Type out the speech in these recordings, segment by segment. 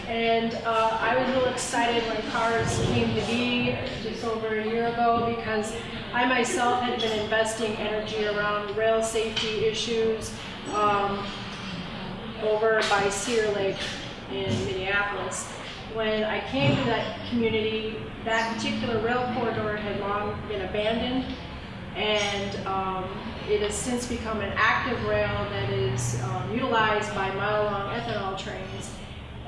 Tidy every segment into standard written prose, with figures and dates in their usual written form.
And I was real excited when cars came to be just over a year ago, because I myself had been investing energy around rail safety issues over by Cedar Lake in Minneapolis. When I came to that community, that particular rail corridor had long been abandoned, and it has since become an active rail that is utilized by mile-long ethanol trains.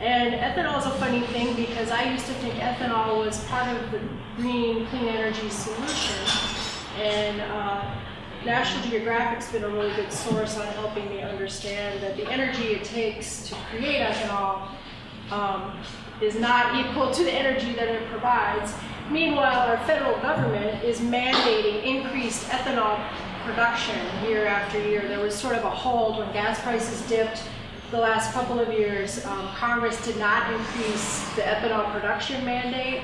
And ethanol is a funny thing, because I used to think ethanol was part of the green, clean energy solution. And National Geographic's been a really good source on helping me understand that the energy it takes to create ethanol is not equal to the energy that it provides. Meanwhile, our federal government is mandating increased ethanol production year after year. There was sort of a hold when gas prices dipped the last couple of years. Congress did not increase the ethanol production mandate,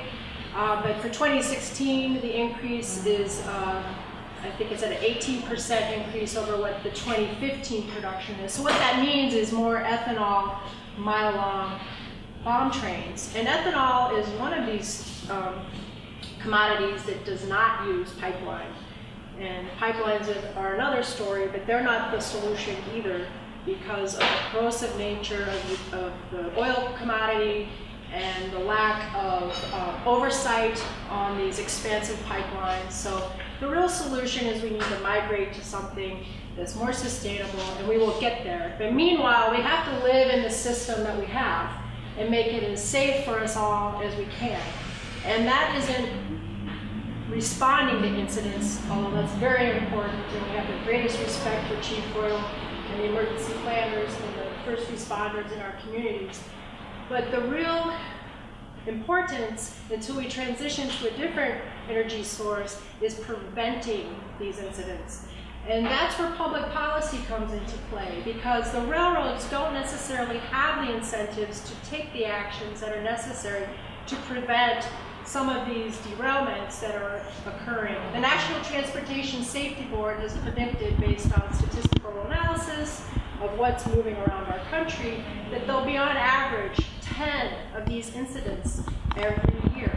but for 2016, the increase is, I think it's at an 18% increase over what the 2015 production is. So what that means is more ethanol mile-long bomb trains. And ethanol is one of these commodities that does not use pipeline. And pipelines are another story, but they're not the solution either, because of the corrosive nature of the oil commodity and the lack of oversight on these expansive pipelines. So the real solution is we need to migrate to something that's more sustainable, and we will get there. But meanwhile, we have to live in the system that we have and make it as safe for us all as we can. And that isn't responding to incidents, although that's very important, and we have the greatest respect for Chief Boyle and the emergency planners and the first responders in our communities. But the real importance, until we transition to a different energy source, is preventing these incidents. And that's where public policy comes into play, because the railroads don't necessarily have the incentives to take the actions that are necessary to prevent some of these derailments that are occurring. The National Transportation Safety Board has predicted, based on statistical analysis of what's moving around our country, that there'll be on average 10 of these incidents every year.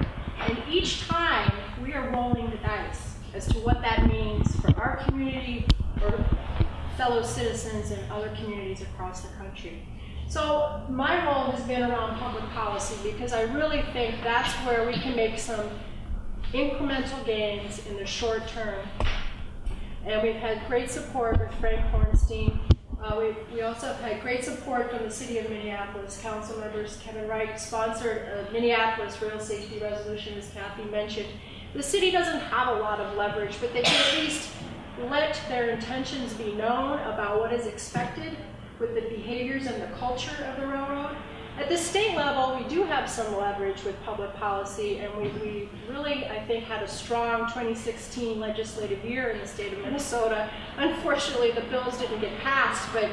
And each time we are rolling the dice as to what that means for our community or fellow citizens in other communities across the country. So my role has been around public policy, because I really think that's where we can make some incremental gains in the short term. And we've had great support with Frank Hornstein. We also have had great support from the City of Minneapolis. Council members Kevin Wright sponsored a Minneapolis rail safety resolution, as Kathy mentioned. The city doesn't have a lot of leverage, but they can at least let their intentions be known about what is expected with the behaviors and the culture of the railroad. At the state level, we do have some leverage with public policy, and we really, I think, had a strong 2016 legislative year in the state of Minnesota. Unfortunately, the bills didn't get passed, but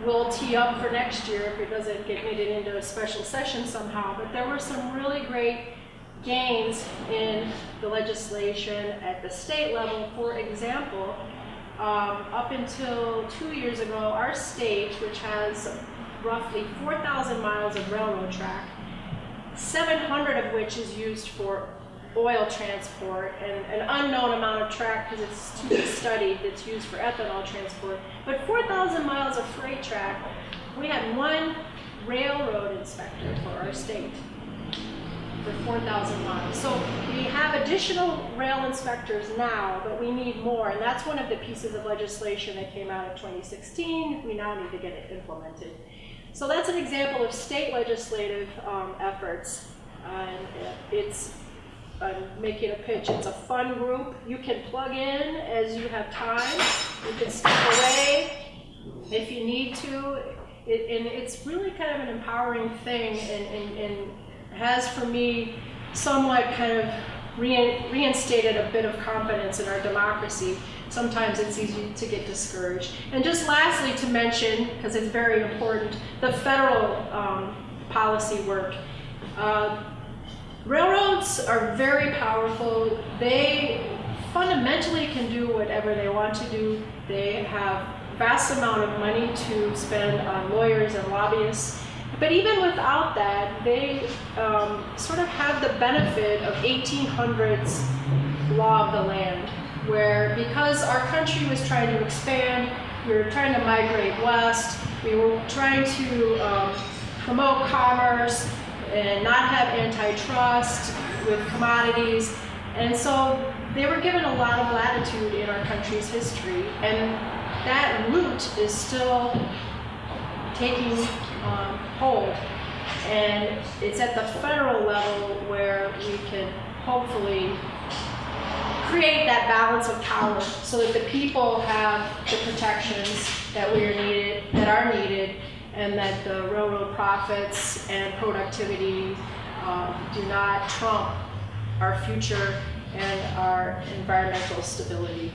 we'll tee up for next year if it doesn't get knitted into a special session somehow. But there were some really great gains in the legislation at the state level. For example, up until 2 years ago, our state, which has roughly 4,000 miles of railroad track, 700 of which is used for oil transport, and an unknown amount of track, because it's to be studied, that's used for ethanol transport. But 4,000 miles of freight track, we had one railroad inspector for our state for 4,000 miles. So we have additional rail inspectors now, but we need more, and that's one of the pieces of legislation that came out in 2016. We now need to get it implemented. So that's an example of state legislative efforts. And it's making a pitch. It's a fun group. You can plug in as you have time. You can step away if you need to. And it's really kind of an empowering thing, and has, for me, somewhat kind of reinstated a bit of confidence in our democracy. Sometimes it's easy to get discouraged. And just lastly to mention, because it's very important, the federal policy work. Railroads are very powerful. They fundamentally can do whatever they want to do. They have vast amount of money to spend on lawyers and lobbyists. But even without that, they sort of have the benefit of 1800s law of the land, where because our country was trying to expand, we were trying to migrate west, we were trying to promote commerce and not have antitrust with commodities, and so they were given a lot of latitude in our country's history, and that root is still taking hold, and it's at the federal level where we can hopefully create that balance of power so that the people have the protections that are needed, and that the railroad profits and productivity do not trump our future and our environmental stability.